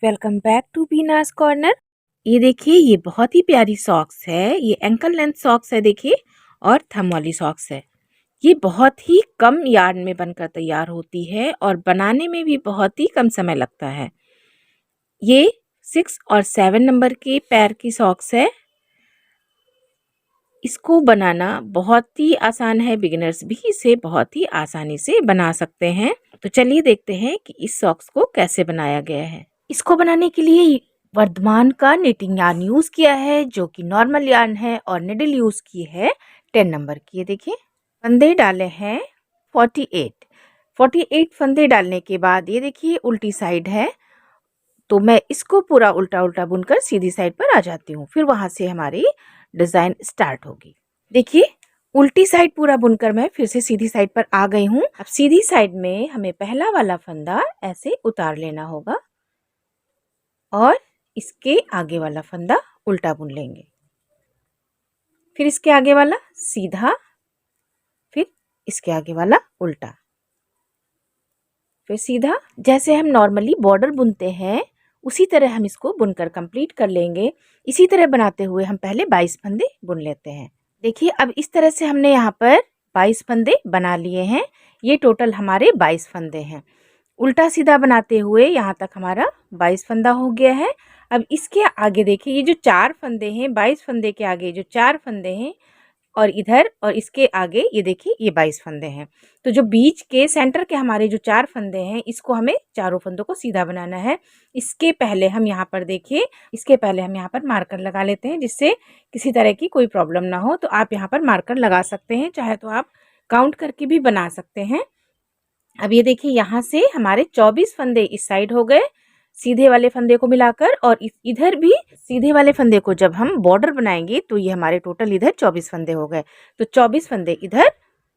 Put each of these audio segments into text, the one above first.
Welcome back to Beena's corner. ये देखिए, ये बहुत ही प्यारी सॉक्स है। ये एंकल लेंथ सॉक्स है देखिए, और थम वाली सॉक्स है। ये बहुत ही कम यार्न में बनकर तैयार होती है और बनाने में भी बहुत ही कम समय लगता है। ये 6 और 7 नंबर के पैर की सॉक्स है। इसको बनाना बहुत ही आसान है, बिगिनर्स भी इसे बहुत ही आसानी से बना सकते हैं। तो चलिए देखते हैं कि इस सॉक्स को कैसे बनाया गया है। इसको बनाने के लिए वर्धमान का निटिंग यार्न यूज किया है, जो कि नॉर्मल यार्न है, और निडल यूज की है 10 नंबर की। ये देखिए, फंदे डाले हैं 48 फंदे डालने के बाद ये देखिए उल्टी साइड है, तो मैं इसको पूरा उल्टा उल्टा बुनकर सीधी साइड पर आ जाती हूँ। फिर वहां से हमारी डिजाइन स्टार्ट होगी। देखिए, उल्टी साइड पूरा बुनकर मैं फिर से सीधी साइड पर आ गई हूँ। अब सीधी साइड में हमें पहला वाला फंदा ऐसे उतार लेना होगा और इसके आगे वाला फंदा उल्टा बुन लेंगे। फिर इसके आगे वाला सीधा, फिर इसके आगे वाला उल्टा, फिर सीधा। जैसे हम नॉर्मली बॉर्डर बुनते हैं उसी तरह हम इसको बुनकर कंप्लीट कर लेंगे। इसी तरह बनाते हुए हम पहले 22 फंदे बुन लेते हैं। देखिए, अब इस तरह से हमने यहाँ पर 22 फंदे बना लिए हैं। ये टोटल हमारे 22 फंदे हैं। उल्टा सीधा बनाते हुए यहाँ तक हमारा 22 फंदा हो गया है। अब इसके आगे देखिए, ये जो 4 फंदे हैं, 22 फंदे के आगे जो 4 फंदे हैं, और इधर और इसके आगे ये देखिए ये 22 फंदे हैं। तो जो बीच के सेंटर के हमारे जो 4 फंदे हैं, इसको हमें चारों फंदों को सीधा बनाना है। इसके पहले हम यहाँ पर देखिए, इसके पहले हम यहाँ पर मार्कर लगा लेते हैं, जिससे किसी तरह की कोई प्रॉब्लम ना हो। तो आप यहाँ पर मार्कर लगा सकते हैं, चाहे तो आप काउंट करके भी बना सकते हैं। अब ये देखिए, यहाँ से हमारे 24 फंदे इस साइड हो गए सीधे वाले फंदे को मिलाकर, और इधर भी सीधे वाले फंदे को जब हम बॉर्डर बनाएंगे तो ये हमारे टोटल इधर 24 फंदे हो गए। तो 24 फंदे इधर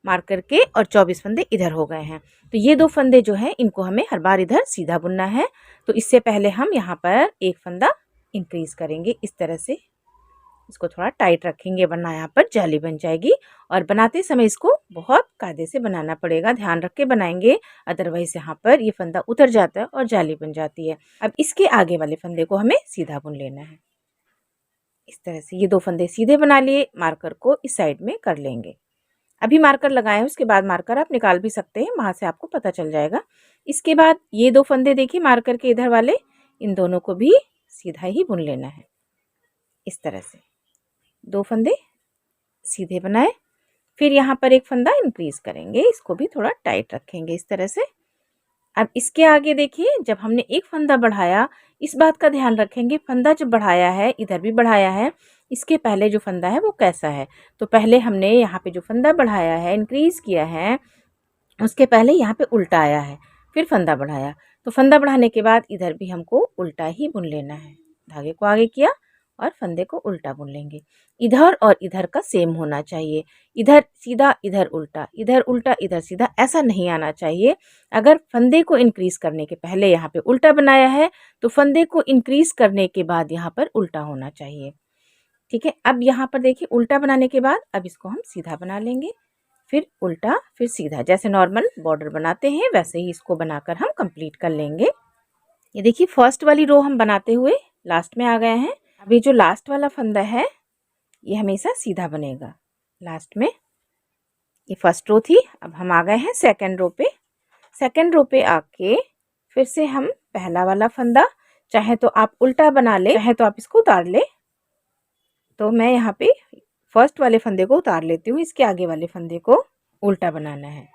मार्क करके और 24 फंदे इधर हो गए हैं। तो ये 2 फंदे जो हैं, इनको हमें हर बार इधर सीधा बुनना है। तो इससे पहले हम यहाँ पर एक फंदा इंक्रीज करेंगे इस तरह से। इसको थोड़ा टाइट रखेंगे, वरना यहाँ पर जाली बन जाएगी। और बनाते समय इसको बहुत कायदे से बनाना पड़ेगा, ध्यान रख के बनाएंगे, अदरवाइज यहाँ पर ये फंदा उतर जाता है और जाली बन जाती है। अब इसके आगे वाले फंदे को हमें सीधा बुन लेना है। इस तरह से ये 2 फंदे सीधे बना लिए। मार्कर को इस साइड में कर लेंगे। अभी मार्कर लगाए हैं, उसके बाद मार्कर आप निकाल भी सकते हैं, वहां से आपको पता चल जाएगा। इसके बाद ये 2 फंदे देखिए मार्कर के इधर वाले, इन दोनों को भी सीधा ही बुन लेना है। इस तरह से 2 फंदे सीधे बनाए, फिर यहाँ पर एक फंदा इंक्रीज करेंगे, इसको भी थोड़ा टाइट रखेंगे इस तरह से। अब इसके आगे देखिए, जब हमने एक फंदा बढ़ाया, इस बात का ध्यान रखेंगे, फंदा जब बढ़ाया है इधर भी बढ़ाया है, इसके पहले जो फंदा है वो कैसा है। तो पहले हमने यहाँ पे जो फंदा बढ़ाया है, इंक्रीज किया है, उसके पहले यहाँ पे उल्टा आया है, फिर फंदा बढ़ाया। तो फंदा बढ़ाने के बाद इधर भी हमको उल्टा ही बुन लेना है। धागे को आगे किया और फंदे को उल्टा बुन लेंगे। इधर और इधर का सेम होना चाहिए, इधर सीधा इधर उल्टा, इधर उल्टा इधर सीधा, ऐसा नहीं आना चाहिए। अगर फंदे को इंक्रीज करने के पहले यहाँ पे उल्टा बनाया है, तो फंदे को इंक्रीज करने के बाद यहाँ पर उल्टा होना चाहिए। ठीक है, अब यहाँ पर देखिए उल्टा बनाने के बाद अब इसको हम सीधा बना लेंगे, फिर उल्टा फिर सीधा, जैसे नॉर्मल बॉर्डर बनाते हैं वैसे ही इसको बनाकर हम कंप्लीट कर लेंगे। ये देखिए, फर्स्ट वाली रो हम बनाते हुए लास्ट में आ गए हैं। अभी जो लास्ट वाला फंदा है ये हमेशा सीधा बनेगा लास्ट में। ये फर्स्ट रो थी, अब हम आ गए हैं सेकंड रो पे। सेकंड रो पे आके फिर से हम पहला वाला फंदा, चाहे तो आप उल्टा बना ले, चाहे तो आप इसको उतार ले। तो मैं यहाँ पे फर्स्ट वाले फंदे को उतार लेती हूँ, इसके आगे वाले फंदे को उल्टा बनाना है।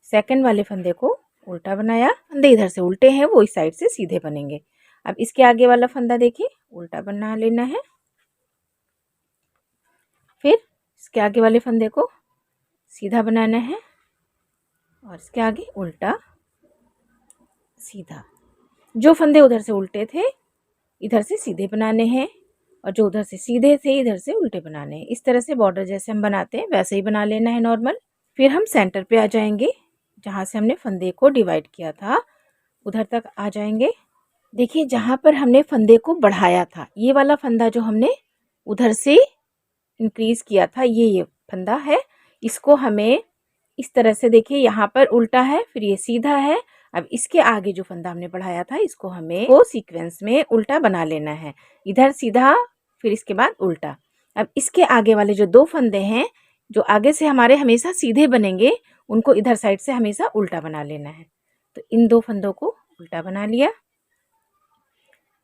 सेकंड वाले फंदे को उल्टा बनाया, फंदे इधर से उल्टे हैं, वो इस साइड से सीधे बनेंगे। अब इसके आगे वाला फंदा देखिए उल्टा बना लेना है, फिर इसके आगे वाले फंदे को सीधा बनाना है, और इसके आगे उल्टा सीधा। जो फंदे उधर से उल्टे थे इधर से सीधे बनाने हैं, और जो उधर से सीधे थे इधर से उल्टे बनाने हैं। इस तरह से बॉर्डर जैसे हम बनाते हैं वैसे ही बना लेना है नॉर्मल। फिर हम सेंटर पे आ जाएंगे, जहाँ से हमने फंदे को डिवाइड किया था उधर तक आ जाएंगे। देखिए, जहाँ पर हमने फंदे को बढ़ाया था, ये वाला फंदा जो हमने उधर से इंक्रीज किया था, ये फंदा है। इसको हमें इस तरह से, देखिए यहाँ पर उल्टा है, फिर ये सीधा है। अब इसके आगे जो फंदा हमने बढ़ाया था इसको हमें वो सीक्वेंस में उल्टा बना लेना है, इधर सीधा फिर इसके बाद उल्टा। अब इसके आगे वाले जो 2 फंदे हैं जो आगे से हमारे हमेशा सीधे बनेंगे उनको इधर साइड से हमेशा उल्टा बना लेना है। तो इन 2 फंदों को उल्टा बना लिया,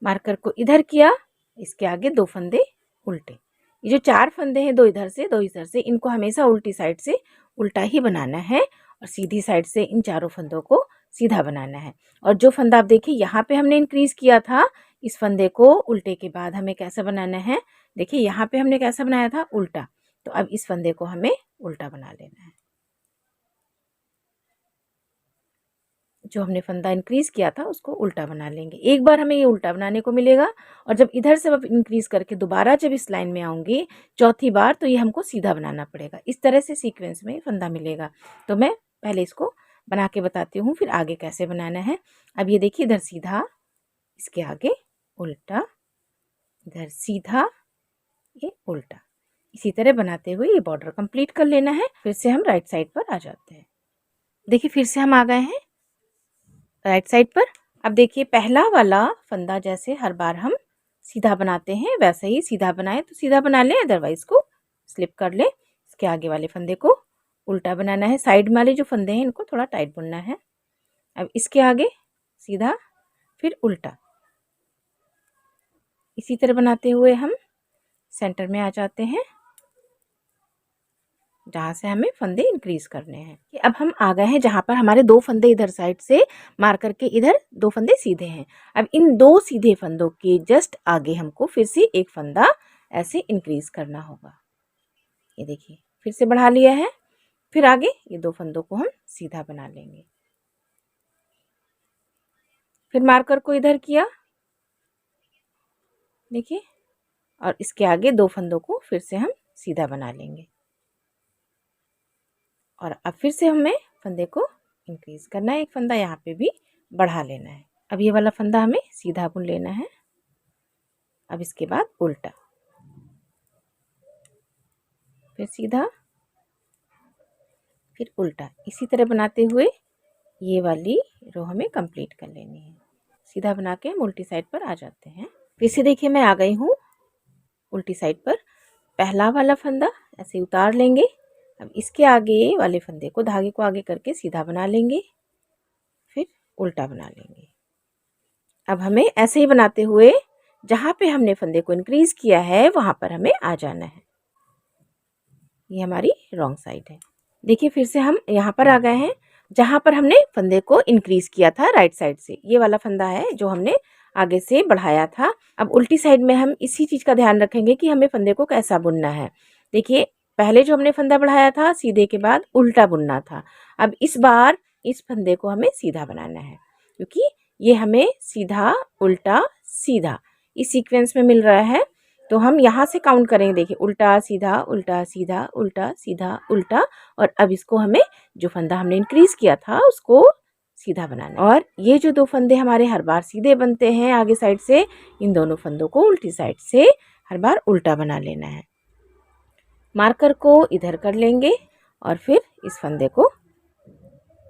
मार्कर को इधर किया, इसके आगे 2 फंदे उल्टे। ये जो 4 फंदे हैं 2 इधर से 2 इधर से, इनको हमेशा उल्टी साइड से उल्टा ही बनाना है और सीधी साइड से इन चारों फंदों को सीधा बनाना है। और जो फंदा आप देखिए यहाँ पे हमने इंक्रीज किया था, इस फंदे को उल्टे के बाद हमें कैसा बनाना है, देखिए यहाँ पे हमने कैसा बनाया था उल्टा, तो अब इस फंदे को हमें उल्टा बना लेना है। जो हमने फंदा इंक्रीज किया था उसको उल्टा बना लेंगे। एक बार हमें ये उल्टा बनाने को मिलेगा और जब इधर से इंक्रीज करके दोबारा जब इस लाइन में आऊंगी चौथी बार तो ये हमको सीधा बनाना पड़ेगा। इस तरह से सीक्वेंस में फंदा मिलेगा। तो मैं पहले इसको बना के बताती हूँ फिर आगे कैसे बनाना है। अब ये देखिए इधर सीधा, इसके आगे उल्टा, इधर सीधा, ये उल्टा, इसी तरह बनाते हुए ये बॉर्डर कंप्लीट कर लेना है। फिर से हम राइट साइड पर आ जाते हैं। देखिए फिर से हम आ गए हैं राइट साइड पर। अब देखिए पहला वाला फंदा जैसे हर बार हम सीधा बनाते हैं वैसे ही सीधा बनाए तो सीधा बना लें, अदरवाइज को स्लिप कर लें। इसके आगे वाले फंदे को उल्टा बनाना है, साइड वाले जो फंदे हैं इनको थोड़ा टाइट बुनना है। अब इसके आगे सीधा फिर उल्टा, इसी तरह बनाते हुए हम सेंटर में आ जाते हैं जहाँ से हमें फंदे इंक्रीज करने हैं। अब हम आ गए हैं जहाँ पर हमारे 2 फंदे इधर साइड से मार करके इधर 2 फंदे सीधे हैं। अब इन 2 सीधे फंदों के जस्ट आगे हमको फिर से एक फंदा ऐसे इंक्रीज करना होगा। ये देखिए फिर से बढ़ा लिया है, फिर आगे ये 2 फंदों को हम सीधा बना लेंगे। फिर मार्कर को इधर किया, देखिए, और इसके आगे 2 फंदों को फिर से हम सीधा बना लेंगे। और अब फिर से हमें फंदे को इंक्रीज करना है, एक फंदा यहाँ पे भी बढ़ा लेना है। अब ये वाला फंदा हमें सीधा बुन लेना है। अब इसके बाद उल्टा, फिर सीधा, फिर उल्टा, इसी तरह बनाते हुए ये वाली रो हमें कंप्लीट कर लेनी है। सीधा बना के हम उल्टी साइड पर आ जाते हैं। फिर से देखिए मैं आ गई हूँ उल्टी साइड पर। पहला वाला फंदा ऐसे उतार लेंगे। अब इसके आगे वाले फंदे को धागे को आगे करके सीधा बना लेंगे, फिर उल्टा बना लेंगे। अब हमें ऐसे ही बनाते हुए जहाँ पे हमने फंदे को इंक्रीज किया है वहाँ पर हमें आ जाना है। ये हमारी रॉन्ग साइड है। देखिए फिर से हम यहाँ पर आ गए हैं जहाँ पर हमने फंदे को इंक्रीज किया था राइट साइड से। ये वाला फंदा है जो हमने आगे से बढ़ाया था। अब उल्टी साइड में हम इसी चीज़ का ध्यान रखेंगे कि हमें फंदे को कैसा बुनना है। देखिए पहले जो हमने फंदा बढ़ाया था सीधे के बाद उल्टा बुनना था। अब इस बार इस फंदे को हमें सीधा बनाना है क्योंकि ये हमें सीधा उल्टा सीधा इस सीक्वेंस में मिल रहा है। तो हम यहाँ से काउंट करेंगे, देखिए उल्टा सीधा उल्टा सीधा उल्टा सीधा उल्टा, और अब इसको हमें जो फंदा हमने इंक्रीज किया था उसको सीधा बनाना। और ये जो 2 फंदे हमारे हर बार सीधे बनते हैं आगे साइड से, इन दोनों फंदों को उल्टी साइड से हर बार उल्टा बना लेना है। मार्कर को इधर कर लेंगे और फिर इस फंदे को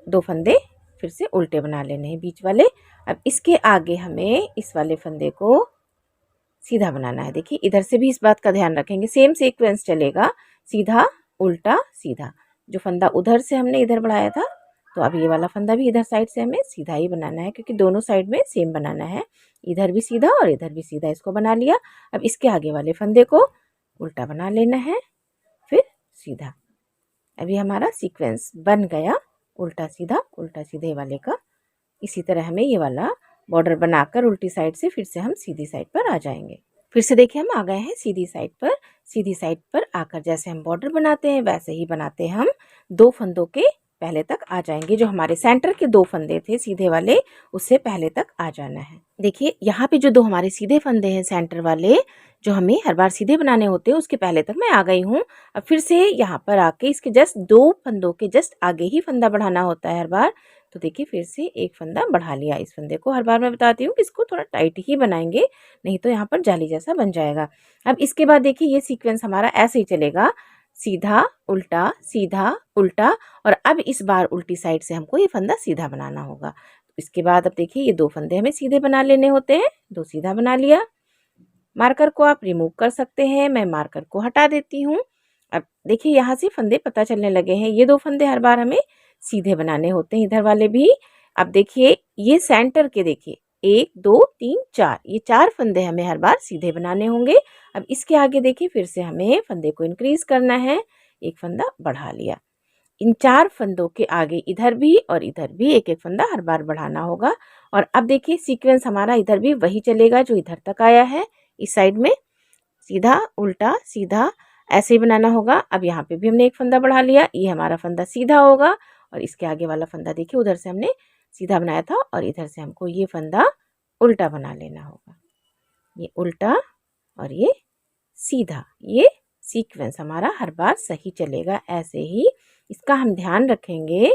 2 फंदे फिर से उल्टे बना लेने हैं बीच वाले। अब इसके आगे हमें इस वाले फंदे को सीधा बनाना है। देखिए इधर से भी इस बात का ध्यान रखेंगे, सेम सीक्वेंस चलेगा, सीधा उल्टा सीधा। जो फंदा उधर से हमने इधर बढ़ाया था तो अब ये वाला फंदा भी इधर साइड से हमें सीधा ही बनाना है क्योंकि दोनों साइड में सेम बनाना है। इधर भी सीधा और इधर भी सीधा, इसको बना लिया। अब इसके आगे वाले फंदे को उल्टा बना लेना है, फिर सीधा। अभी हमारा सीक्वेंस बन गया उल्टा सीधे वाले का। इसी तरह हमें ये वाला बॉर्डर बनाकर उल्टी साइड से फिर से हम सीधी साइड पर आ जाएंगे। फिर से देखिए हम आ गए हैं सीधी साइड पर। सीधी साइड पर आकर जैसे हम बॉर्डर बनाते हैं वैसे ही बनाते हम 2 फंदों के पहले तक आ जाएंगे। जो हमारे सेंटर के 2 फंदे थे सीधे वाले उससे पहले तक आ जाना है। देखिए यहाँ पे जो 2 हमारे सीधे फंदे हैं सेंटर वाले जो हमें हर बार सीधे बनाने होते हैं उसके पहले तक मैं आ गई हूँ। अब फिर से यहाँ पर आके इसके जस्ट 2 फंदों के जस्ट आगे ही फंदा बढ़ाना होता है हर बार। तो देखिए फिर से एक फंदा बढ़ा लिया। इस फंदे को हर बार मैं बताती हूँ कि इसको थोड़ा टाइट ही बनाएंगे, नहीं तो यहाँ पर जाली जैसा बन जाएगा। अब इसके बाद देखिए ये सीक्वेंस हमारा ऐसे ही चलेगा, सीधा उल्टा, और अब इस बार उल्टी साइड से हमको ये फंदा सीधा बनाना होगा। इसके बाद अब देखिए ये 2 फंदे हमें सीधे बना लेने होते हैं। 2 सीधा बना लिया। मार्कर को आप रिमूव कर सकते हैं, मैं मार्कर को हटा देती हूँ। अब देखिए यहाँ से फंदे पता चलने लगे हैं। ये 2 फंदे हर बार हमें सीधे बनाने होते हैं, इधर वाले भी। अब देखिए ये सेंटर के देखिए 1 2 3 4, ये 4 फंदे हमें हर बार सीधे बनाने होंगे। अब इसके आगे देखिए फिर से हमें फंदे को इंक्रीज करना है। एक फंदा बढ़ा लिया। इन 4 फंदों के आगे इधर भी और इधर भी एक-एक फंदा हर बार बढ़ाना होगा। और अब देखिए सीक्वेंस हमारा इधर भी वही चलेगा जो इधर तक आया है। इस साइड में सीधा, उल्टा, सीधा ऐसे ही बनाना होगा। अब यहाँ पे भी हमने एक फंदा बढ़ा लिया, ये हमारा फंदा सीधा होगा और इसके आगे वाला फंदा देखिए उधर से हमने सीधा बनाया था और इधर से हमको ये फंदा उल्टा बना लेना होगा। ये उल्टा और ये सीधा, ये सीक्वेंस हमारा हर बार सही चलेगा। ऐसे ही इसका हम ध्यान रखेंगे।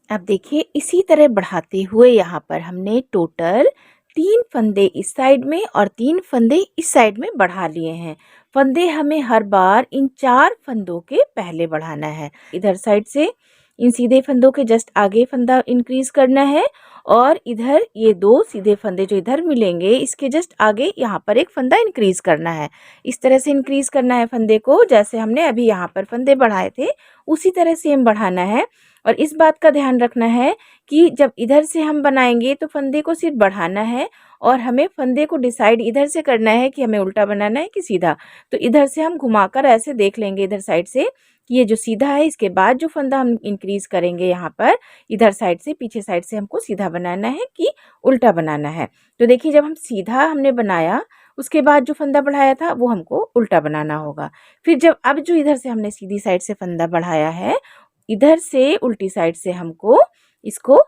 अब देखिए इसी तरह बढ़ाते हुए यहाँ पर हमने टोटल 3 फंदे इस साइड में और 3 फंदे इस साइड में बढ़ा लिए हैं। फंदे हमें हर बार इन 4 फंदों के पहले बढ़ाना है। इधर साइड से इन सीधे फंदों के जस्ट आगे फंदा इंक्रीज करना है और इधर ये 2 सीधे फंदे जो इधर मिलेंगे इसके जस्ट आगे यहाँ पर एक फंदा इंक्रीज करना है। इस तरह से इंक्रीज करना है फंदे को, जैसे हमने अभी यहाँ पर फंदे बढ़ाए थे उसी तरह सेम बढ़ाना है। और इस बात का ध्यान रखना है कि जब इधर से हम बनाएंगे तो फंदे को सिर्फ बढ़ाना है और हमें फंदे को डिसाइड इधर से करना है कि हमें उल्टा बनाना है कि सीधा। तो इधर से हम घुमाकर ऐसे देख लेंगे इधर साइड से कि ये जो सीधा है इसके बाद जो फंदा हम इंक्रीज करेंगे यहाँ पर इधर साइड से पीछे साइड से हमको सीधा बनाना है कि उल्टा बनाना है। तो देखिए जब हम सीधा हमने बनाया उसके बाद जो फंदा बढ़ाया था वो हमको उल्टा बनाना होगा। फिर जब अब जो इधर से हमने सीधी साइड से फंदा बढ़ाया है इधर से उल्टी साइड से हमको इसको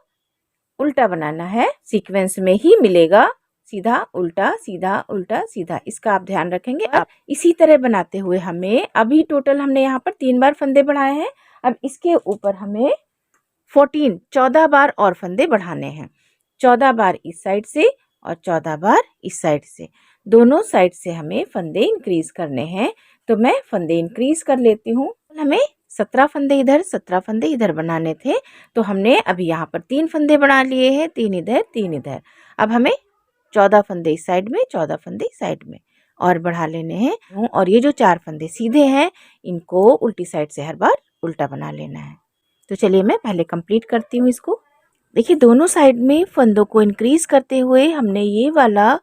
उल्टा बनाना है। सीक्वेंस में ही मिलेगा सीधा उल्टा सीधा उल्टा सीधा, इसका आप ध्यान रखेंगे। अब इसी तरह बनाते हुए हमें अभी टोटल हमने यहाँ पर 3 बार फंदे बढ़ाए हैं। अब इसके ऊपर हमें 14 बार और फंदे बढ़ाने हैं। 14 बार इस साइड से और 14 बार इस साइड से, दोनों साइड से हमें फंदे इंक्रीज करने हैं। तो मैं फंदे इंक्रीज कर लेती हूँ। हमें 17 फंदे इधर 17 फंदे इधर बनाने थे, तो हमने अभी यहाँ पर 3 फंदे बना लिए हैं, 3 इधर 3 इधर। अब हमें 14 फंदे इस साइड में 14 फंदे इस साइड में और बढ़ा लेने हैं। और ये जो 4 फंदे सीधे हैं इनको उल्टी साइड से हर बार उल्टा बना लेना है। तो चलिए मैं पहले कंप्लीट करती हूँ इसको। देखिए दोनों साइड में फंदों को इंक्रीज करते हुए हमने ये वाला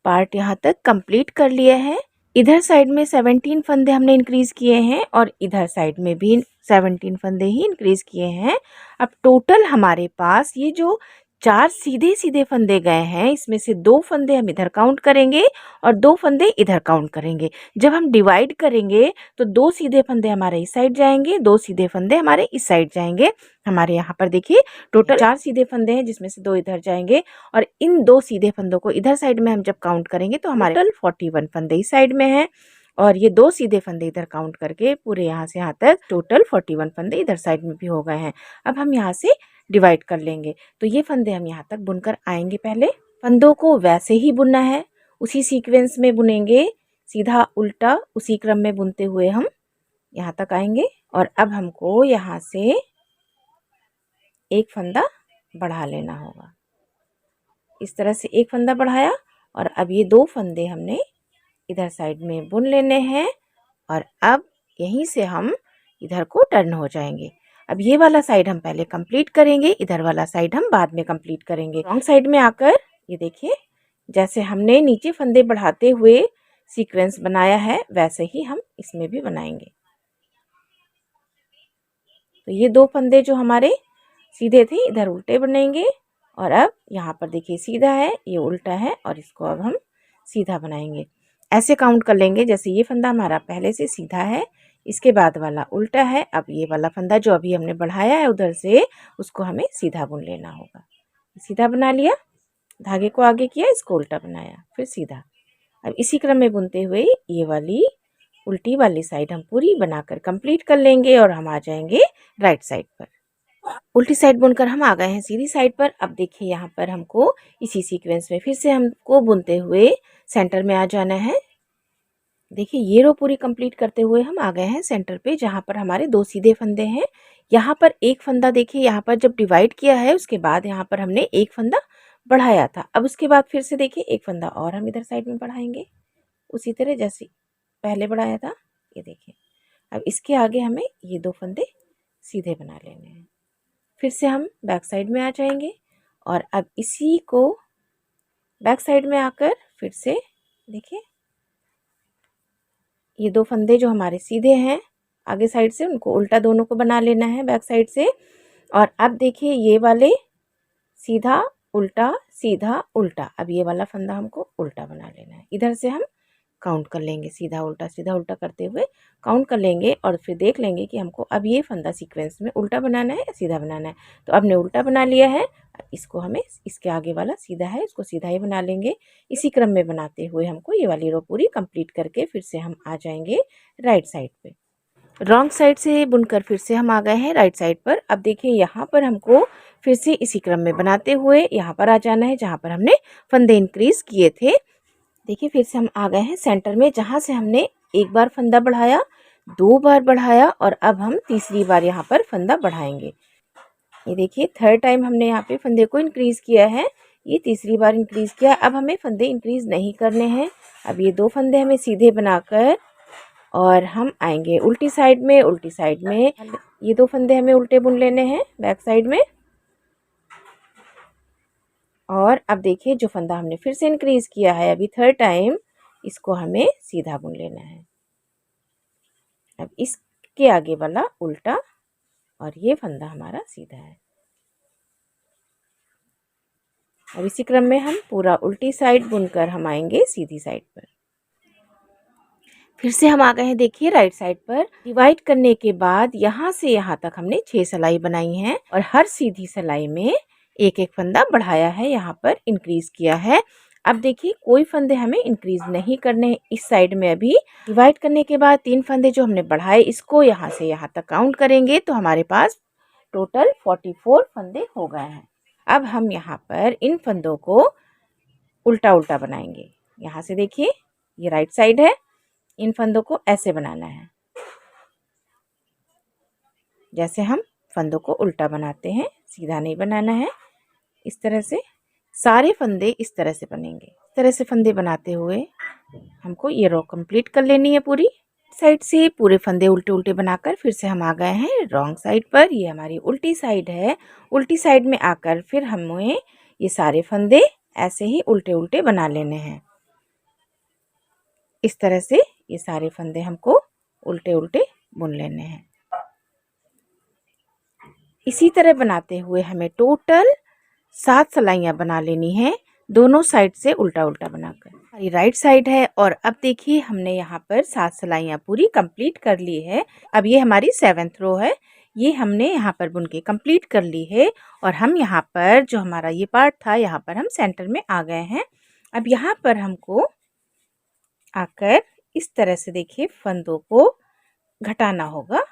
पार्ट यहाँ तक कंप्लीट कर लिया है। इधर साइड में 17 फंदे हमने इंक्रीज किए हैं और इधर साइड में भी 17 फंदे ही इंक्रीज किए हैं। अब टोटल हमारे पास ये जो 4 सीधे सीधे फंदे गए हैं इसमें से 2 फंदे हम इधर काउंट करेंगे और 2 फंदे इधर काउंट करेंगे। जब हम डिवाइड करेंगे तो 2 सीधे फंदे हमारे इस साइड जाएंगे, 2 सीधे फंदे हमारे इस साइड जाएंगे। हमारे यहाँ पर देखिए टोटल 4 सीधे फंदे हैं जिसमें से 2 इधर जाएंगे और इन 2 सीधे फंदों को इधर साइड में हम जब काउंट करेंगे तो हमारे टोटल 41 फंदे इस साइड में हैं और ये 2 सीधे फंदे इधर काउंट करके पूरे यहाँ से यहाँ तक टोटल 41 फंदे इधर साइड में भी हो गए हैं। अब हम यहाँ से डिवाइड कर लेंगे तो ये फंदे हम यहाँ तक बुनकर आएंगे। पहले फंदों को वैसे ही बुनना है, उसी सीक्वेंस में बुनेंगे, सीधा उल्टा उसी क्रम में बुनते हुए हम यहाँ तक आएंगे। और अब हमको यहाँ से एक फंदा बढ़ा लेना होगा। इस तरह से एक फंदा बढ़ाया और अब ये 2 फंदे हमने इधर साइड में बुन लेने हैं और अब यहीं से हम इधर को टर्न हो जाएंगे। अब ये वाला साइड हम पहले कंप्लीट करेंगे, इधर वाला साइड हम बाद में कंप्लीट करेंगे। रॉन्ग साइड में आकर ये देखिए जैसे हमने नीचे फंदे बढ़ाते हुए सीक्वेंस बनाया है वैसे ही हम इसमें भी बनाएंगे। तो ये 2 फंदे जो हमारे सीधे थे इधर उल्टे बनेंगे और अब यहाँ पर देखिए सीधा है, ये उल्टा है और इसको अब हम सीधा बनाएंगे। ऐसे काउंट कर लेंगे जैसे ये फंदा हमारा पहले से सीधा है, इसके बाद वाला उल्टा है। अब ये वाला फंदा जो अभी हमने बढ़ाया है उधर से उसको हमें सीधा बुन लेना होगा। सीधा बना लिया, धागे को आगे किया, इसको उल्टा बनाया, फिर सीधा। अब इसी क्रम में बुनते हुए ये वाली उल्टी वाली साइड हम पूरी बनाकर कंप्लीट कर लेंगे और हम आ जाएंगे राइट साइड पर। उल्टी साइड बुनकर हम आ गए हैं सीधी साइड पर। अब देखिए यहाँ पर हमको इसी सीक्वेंस में फिर से हमको बुनते हुए सेंटर में आ जाना है। देखिए ये रो पूरी कंप्लीट करते हुए हम आ गए हैं सेंटर पे, जहाँ पर हमारे 2 सीधे फंदे हैं। यहाँ पर एक फंदा देखिए, यहाँ पर जब डिवाइड किया है उसके बाद यहाँ पर हमने एक फंदा बढ़ाया था। अब उसके बाद फिर से देखिए एक फंदा और हम इधर साइड में बढ़ाएंगे, उसी तरह जैसे पहले बढ़ाया था। ये देखिए, अब इसके आगे हमें ये 2 फंदे सीधे बना लेने हैं। फिर से हम बैक साइड में आ जाएंगे और अब इसी को बैक साइड में आकर फिर से देखिए ये 2 फंदे जो हमारे सीधे हैं आगे साइड से, उनको उल्टा दोनों को बना लेना है बैक साइड से। और अब देखिए ये वाले सीधा उल्टा सीधा उल्टा, अब ये वाला फंदा हमको उल्टा बना लेना है। इधर से हम काउंट कर लेंगे, सीधा उल्टा करते हुए काउंट कर लेंगे और फिर देख लेंगे कि हमको अब ये फंदा सीक्वेंस में उल्टा बनाना है या सीधा बनाना है। तो अब ने उल्टा बना लिया है, इसको हमें इसके आगे वाला सीधा है, इसको सीधा ही बना लेंगे। इसी क्रम में बनाते हुए हमको ये वाली रो पूरी कंप्लीट करके फिर से हम आ जाएंगे राइट साइड पे। रॉन्ग साइड से बुनकर फिर से हम आ गए हैं राइट साइड पर। अब देखिए यहाँ पर हमको फिर से इसी क्रम में बनाते हुए यहाँ पर आ जाना है जहाँ पर हमने फंदे इंक्रीज किए थे। देखिए फिर से हम आ गए हैं सेंटर में, जहाँ से हमने एक बार फंदा बढ़ाया, 2 बार बढ़ाया और अब हम तीसरी बार यहाँ पर फंदा बढ़ाएंगे। ये देखिए थर्ड टाइम हमने यहाँ पे फंदे को इंक्रीज किया है, ये तीसरी बार इंक्रीज किया। अब हमें फंदे इंक्रीज नहीं करने हैं। अब ये 2 फंदे हमें सीधे बनाकर और हम आएंगे उल्टी साइड में। उल्टी साइड में ये 2 फंदे हमें उल्टे बुन लेने हैं बैक साइड में। और अब देखिए जो फंदा हमने फिर से इंक्रीज किया है अभी थर्ड टाइम, इसको हमें सीधा बुन लेना है। अब इसके आगे वाला उल्टा और ये फंदा हमारा सीधा है। अब इसी क्रम में हम पूरा उल्टी साइड बुनकर हम आएंगे सीधी साइड पर। फिर से हम आ गए हैं देखिए राइट साइड पर। डिवाइड करने के बाद यहाँ से यहाँ तक हमने 6 सिलाई बनाई हैं और हर सीधी सिलाई में एक एक फंदा बढ़ाया है, यहाँ पर इंक्रीज किया है। अब देखिए कोई फंदे हमें इंक्रीज नहीं करने इस साइड में। अभी डिवाइड करने के बाद 3 फंदे जो हमने बढ़ाए इसको यहाँ से यहाँ तक काउंट करेंगे तो हमारे पास टोटल 44 फंदे हो गए हैं। अब हम यहाँ पर इन फंदों को उल्टा उल्टा बनाएंगे। यहाँ से देखिए ये राइट साइड है, इन फंदों को ऐसे बनाना है जैसे हम फंदों को उल्टा बनाते हैं, सीधा नहीं बनाना है। इस तरह से सारे फंदे इस तरह से बनेंगे। इस तरह से फंदे बनाते हुए हमको ये रो कंप्लीट कर लेनी है पूरी। साइड से पूरे फंदे उल्टे उल्टे बनाकर फिर से हम आ गए हैं रॉन्ग साइड पर। ये हमारी उल्टी साइड है। उल्टी साइड में आकर फिर हमें ये सारे फंदे ऐसे ही उल्टे उल्टे बना लेने हैं। इस तरह से ये सारे फंदे हमको उल्टे उल्टे बुन लेने हैं। इसी तरह बनाते हुए हमें टोटल 7 सिलाइयाँ बना लेनी है, दोनों साइड से उल्टा उल्टा बनाकर। हमारी राइट साइड है और अब देखिए हमने यहाँ पर 7 सिलाइयाँ पूरी कंप्लीट कर ली है। अब ये हमारी 7th रो है, ये हमने यहाँ पर बुन के कंप्लीट कर ली है। और हम यहाँ पर जो हमारा ये पार्ट था यहाँ पर हम सेंटर में आ गए हैं। अब यहाँ पर हमको आकर इस तरह से देखिए फंदों को घटाना होगा।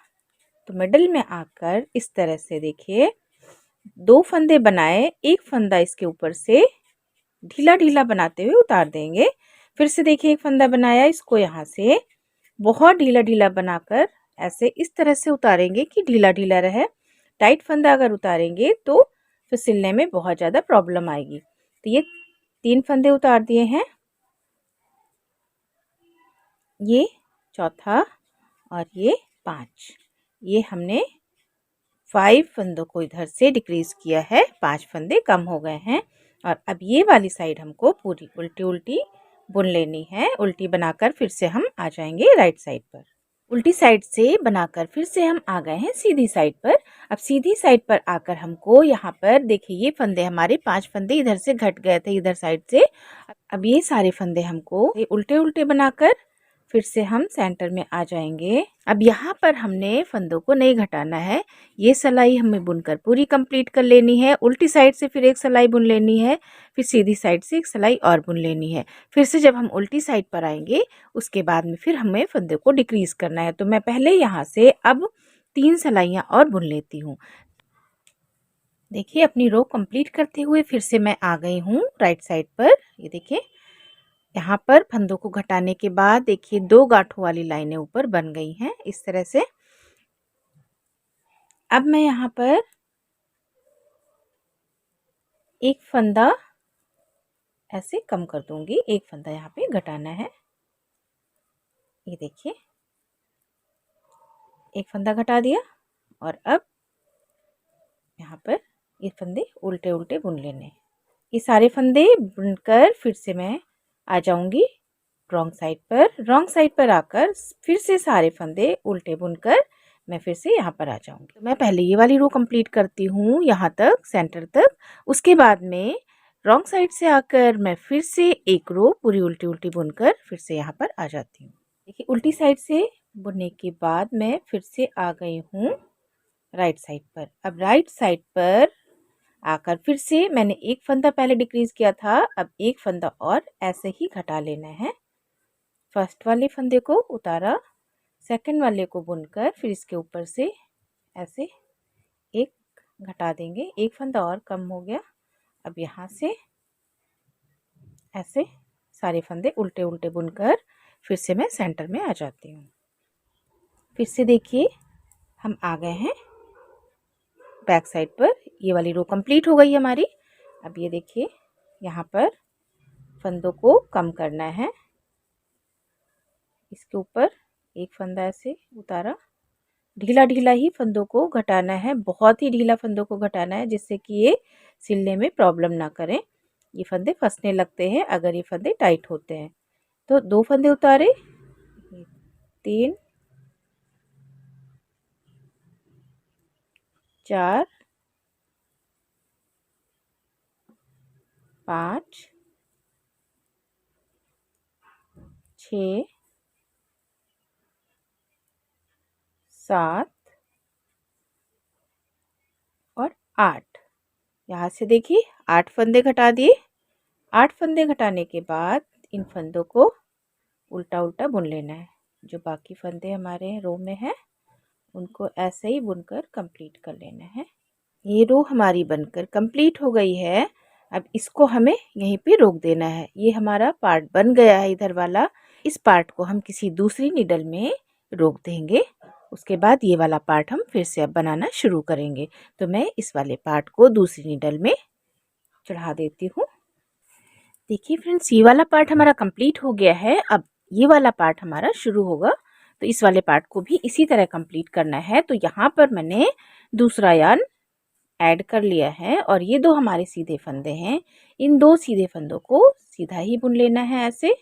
तो मिडल में आकर इस तरह से देखिए 2 फंदे बनाए, एक फंदा इसके ऊपर से ढीला ढीला बनाते हुए उतार देंगे। फिर से देखिए एक फंदा बनाया, इसको यहाँ से बहुत ढीला ढीला बनाकर ऐसे इस तरह से उतारेंगे कि ढीला ढीला रहे। टाइट फंदा अगर उतारेंगे तो फिर सिलने में बहुत ज़्यादा प्रॉब्लम आएगी। तो ये 3 फंदे उतार दिए हैं, ये चौथा और ये 5। ये हमने 5 फंदों को इधर से डिक्रीज किया है, 5 फंदे कम हो गए हैं। और अब ये वाली साइड हमको पूरी उल्टी उल्टी बुन लेनी है। उल्टी बनाकर फिर से हम आ जाएंगे राइट साइड पर। उल्टी साइड से बनाकर फिर से हम आ गए हैं सीधी साइड पर। अब सीधी साइड पर आकर हमको यहाँ पर देखिए ये फंदे हमारे 5 फंदे इधर से घट गए थे इधर साइड से। अब ये सारे फंदे हमको उल्टे उल्टे बनाकर फिर से हम सेंटर में आ जाएंगे। अब यहाँ पर हमने फंदों को नहीं घटाना है, ये सिलाई हमें बुनकर पूरी कंप्लीट कर लेनी है। उल्टी साइड से फिर एक सिलाई बुन लेनी है, फिर सीधी साइड से एक सिलाई और बुन लेनी है। फिर से जब हम उल्टी साइड पर आएंगे उसके बाद में फिर हमें फंदे को डिक्रीज करना है। तो मैं पहले यहाँ से अब 3 सिलाइयाँ और बुन लेती हूँ। देखिए अपनी रो कंप्लीट करते हुए फिर से मैं आ गई हूँ राइट साइड पर। ये देखिए यहाँ पर फंदों को घटाने के बाद देखिए 2 गांठों वाली लाइनें ऊपर बन गई हैं इस तरह से। अब मैं यहाँ पर एक फंदा ऐसे कम कर दूंगी, एक फंदा यहाँ पे घटाना है। ये देखिए, एक फंदा घटा दिया और अब यहाँ पर ये फंदे उल्टे उल्टे बुन लेने। ये सारे फंदे बुनकर फिर से मैं आ जाऊंगी रॉन्ग साइड पर। रॉन्ग साइड पर आकर फिर से सारे फंदे उल्टे बुनकर मैं फिर से यहाँ पर आ जाऊंगी। तो मैं पहले ये वाली रो कंप्लीट करती हूँ यहाँ तक, सेंटर तक। उसके बाद में रॉन्ग साइड से आकर मैं फिर से एक रो पूरी उल्टी उल्टी बुनकर फिर से यहाँ पर आ जाती हूँ। देखिए, उल्टी साइड से बुनने के बाद मैं फिर से आ गई हूँ राइट साइड पर। अब राइट साइड पर आकर फिर से मैंने एक फंदा पहले डिक्रीज किया था, अब एक फंदा और ऐसे ही घटा लेना है। फर्स्ट वाले फंदे को उतारा, सेकंड वाले को बुनकर फिर इसके ऊपर से ऐसे एक घटा देंगे, एक फंदा और कम हो गया। अब यहाँ से ऐसे सारे फंदे उल्टे उल्टे बुनकर फिर से मैं सेंटर में आ जाती हूँ। फिर से देखिए, हम आ गए हैं बैक साइड पर। ये वाली रो कंप्लीट हो गई हमारी। अब ये देखिए, यहाँ पर फंदों को कम करना है। इसके ऊपर एक फंदा ऐसे उतारा, ढीला ढीला ही फंदों को घटाना है, बहुत ही ढीला फंदों को घटाना है जिससे कि ये सिलने में प्रॉब्लम ना करें। ये फंदे फंसने लगते हैं अगर ये फंदे टाइट होते हैं। तो 2 फंदे उतारे, 3 4 5 6 7 और 8। यहाँ से देखिए 8 फंदे घटा दिए। 8 फंदे घटाने के बाद इन फंदों को उल्टा उल्टा बुन लेना है। जो बाकी फंदे हमारे रो में हैं उनको ऐसे ही बुनकर कंप्लीट कर लेना है। ये रो हमारी बनकर कंप्लीट हो गई है। अब इसको हमें यहीं पे रोक देना है। ये हमारा पार्ट बन गया है इधर वाला। इस पार्ट को हम किसी दूसरी नीडल में रोक देंगे। उसके बाद ये वाला पार्ट हम फिर से अब बनाना शुरू करेंगे। तो मैं इस वाले पार्ट को दूसरी नीडल में चढ़ा देती हूँ। देखिए फ्रेंड्स, ये वाला पार्ट हमारा कंप्लीट हो गया है। अब ये वाला पार्ट हमारा शुरू होगा। तो इस वाले पार्ट को भी इसी तरह कंप्लीट करना है। तो यहाँ पर मैंने दूसरा यार्न ऐड कर लिया है और ये 2 हमारे सीधे फंदे हैं। इन 2 सीधे फंदों को सीधा ही बुन लेना है ऐसे।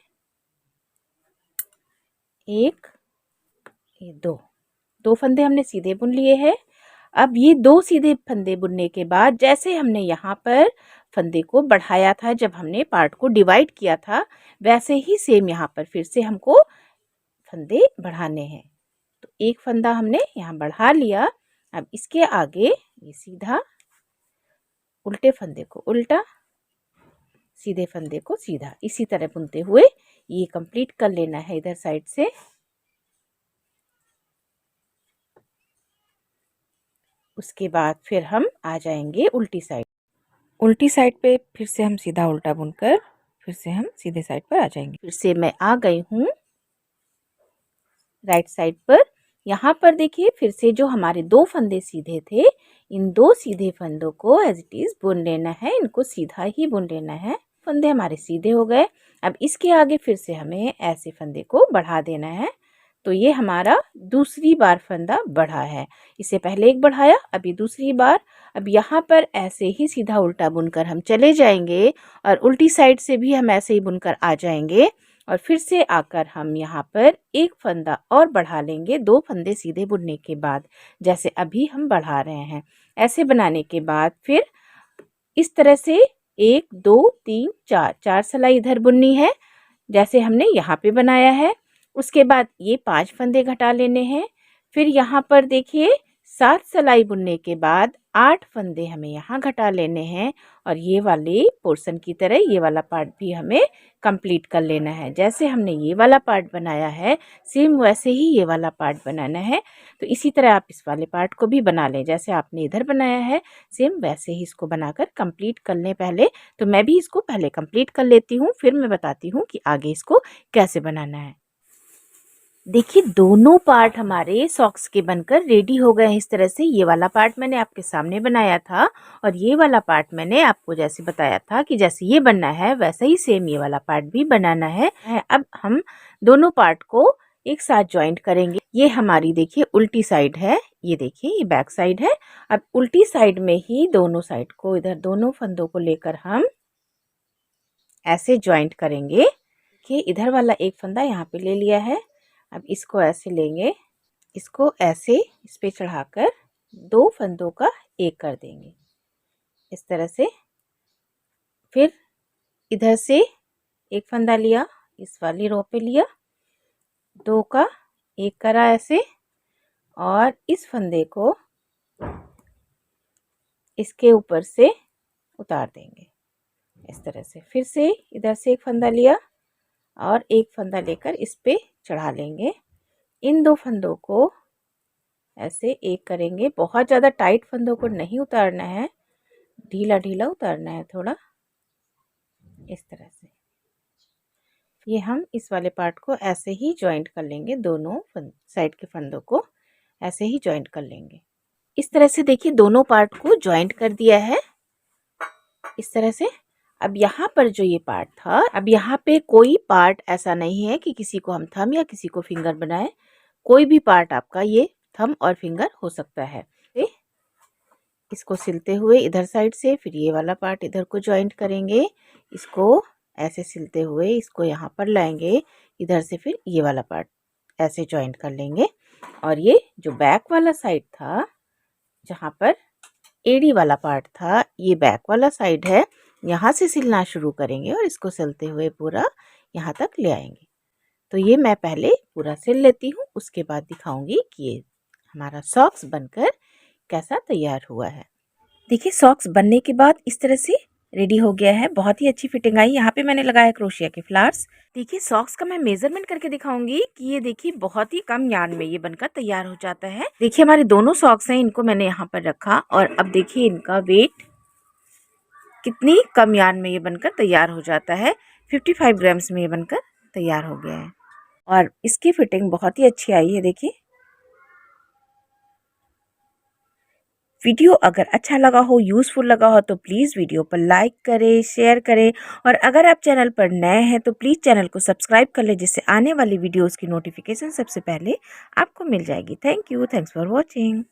1 ये 2 फंदे हमने सीधे बुन लिए हैं। अब ये 2 सीधे फंदे बुनने के बाद जैसे हमने यहाँ पर फंदे को बढ़ाया था जब हमने पार्ट को डिवाइड किया था, वैसे ही सेम यहाँ पर फिर से हमको फंदे बढ़ाने हैं। तो एक फंदा हमने यहाँ बढ़ा लिया। अब इसके आगे ये सीधा, उल्टे फंदे को उल्टा, सीधे फंदे को सीधा, इसी तरह बुनते हुए ये कंप्लीट कर लेना है इधर साइड से। उसके बाद फिर हम आ जाएंगे उल्टी साइड। उल्टी साइड पे फिर से हम सीधा उल्टा बुनकर फिर से हम सीधे साइड पर आ जाएंगे। फिर से मैं आ गई हूँ राइट साइड पर। यहाँ पर देखिए, फिर से जो हमारे 2 फंदे सीधे थे, इन 2 सीधे फंदों को एज इट इज बुन लेना है। इनको सीधा ही बुन लेना है। फंदे हमारे सीधे हो गए। अब इसके आगे फिर से हमें ऐसे फंदे को बढ़ा देना है। तो ये हमारा दूसरी बार फंदा बढ़ा है। इससे पहले एक बढ़ाया, अभी दूसरी बार। अब यहाँ पर ऐसे ही सीधा उल्टा बुनकर हम चले जाएंगे और उल्टी साइड से भी हम ऐसे ही बुनकर आ जाएंगे और फिर से आकर हम यहाँ पर एक फंदा और बढ़ा लेंगे 2 फंदे सीधे बुनने के बाद, जैसे अभी हम बढ़ा रहे हैं। ऐसे बनाने के बाद फिर इस तरह से 1 2 3 4 सिलाई इधर बुननी है जैसे हमने यहाँ पे बनाया है। उसके बाद ये 5 फंदे घटा लेने हैं। फिर यहाँ पर देखिए 7 सिलाई बुनने के बाद 8 फंदे हमें यहाँ घटा लेने हैं और ये वाले पोर्शन की तरह ये वाला पार्ट भी हमें कंप्लीट कर लेना है। जैसे हमने ये वाला पार्ट बनाया है सेम वैसे ही ये वाला पार्ट बनाना है। तो इसी तरह आप इस वाले पार्ट को भी बना लें, जैसे आपने इधर बनाया है सेम वैसे ही इसको बनाकर कंप्लीट कर लें पहले। तो मैं भी इसको पहले कंप्लीट कर लेती हूँ, फिर मैं बताती हूँ कि आगे इसको कैसे बनाना है। देखिए दोनों पार्ट हमारे सॉक्स के बनकर रेडी हो गए हैं इस तरह से। ये वाला पार्ट मैंने आपके सामने बनाया था और ये वाला पार्ट मैंने आपको जैसे बताया था कि जैसे ये बनना है वैसा ही सेम ये वाला पार्ट भी बनाना है। अब हम दोनों पार्ट को एक साथ ज्वाइंट करेंगे। ये हमारी देखिए उल्टी साइड है, ये देखिए ये बैक साइड है। अब उल्टी साइड में ही दोनों साइड को इधर दोनों फंदों को लेकर हम ऐसे ज्वाइंट करेंगे कि इधर वाला एक फंदा यहाँ पे ले लिया है। अब इसको ऐसे लेंगे, इसको ऐसे इस पे चढ़ाकर दो फंदों का एक कर देंगे इस तरह से। फिर इधर से एक फंदा लिया, इस वाली रो पे लिया, दो का एक करा ऐसे, और इस फंदे को इसके ऊपर से उतार देंगे इस तरह से। फिर से इधर से एक फंदा लिया और एक फंदा लेकर इस पे चढ़ा लेंगे। इन दो फंदों को ऐसे एक करेंगे। बहुत ज़्यादा टाइट फंदों को नहीं उतारना है, ढीला ढीला उतारना है थोड़ा इस तरह से। ये हम इस वाले पार्ट को ऐसे ही जॉइंट कर लेंगे, दोनों साइड के फंदों को ऐसे ही जॉइंट कर लेंगे इस तरह से। देखिए दोनों पार्ट को जॉइंट कर दिया है इस तरह से। अब यहाँ पर जो ये पार्ट था, अब यहाँ पे कोई पार्ट ऐसा नहीं है कि किसी को हम थंब या किसी को फिंगर बनाए। कोई भी पार्ट आपका ये थंब और फिंगर हो सकता है। इसको सिलते हुए इधर साइड से फिर ये वाला पार्ट इधर को जॉइंट करेंगे, इसको ऐसे सिलते हुए इसको यहाँ पर लाएंगे, इधर से फिर ये वाला पार्ट ऐसे जॉइंट कर लेंगे। और ये जो बैक वाला साइड था, जहाँ पर एड़ी वाला पार्ट था, ये बैक वाला साइड है, यहाँ से सिलना शुरू करेंगे और इसको सिलते हुए पूरा यहाँ तक ले आएंगे। तो ये मैं पहले पूरा सिल लेती हूँ, उसके बाद दिखाऊंगी कि ये हमारा सॉक्स बनकर कैसा तैयार हुआ है। देखिए सॉक्स बनने के बाद इस तरह से रेडी हो गया है। बहुत ही अच्छी फिटिंग आई। यहाँ पे मैंने लगाया क्रोशिया के फ्लावर्स। देखिए सॉक्स का मैं मेजरमेंट करके दिखाऊंगी कि ये देखिए बहुत ही कम यार्न में ये बनकर तैयार हो जाता है। देखिए हमारे दोनों सॉक्स हैं, इनको मैंने यहाँ पर रखा और अब देखिए इनका वेट कितनी कम यार्न में ये बनकर तैयार हो जाता है। 55 ग्राम्स में ये बनकर तैयार हो गया है और इसकी फिटिंग बहुत ही अच्छी आई है। देखिए वीडियो अगर अच्छा लगा हो, यूज़फुल लगा हो तो प्लीज़ वीडियो पर लाइक करें, शेयर करें और अगर आप चैनल पर नए हैं तो प्लीज़ चैनल को सब्सक्राइब कर लें, जिससे आने वाली वीडियोस की नोटिफिकेशन सबसे पहले आपको मिल जाएगी। Thank you, thanks for watching.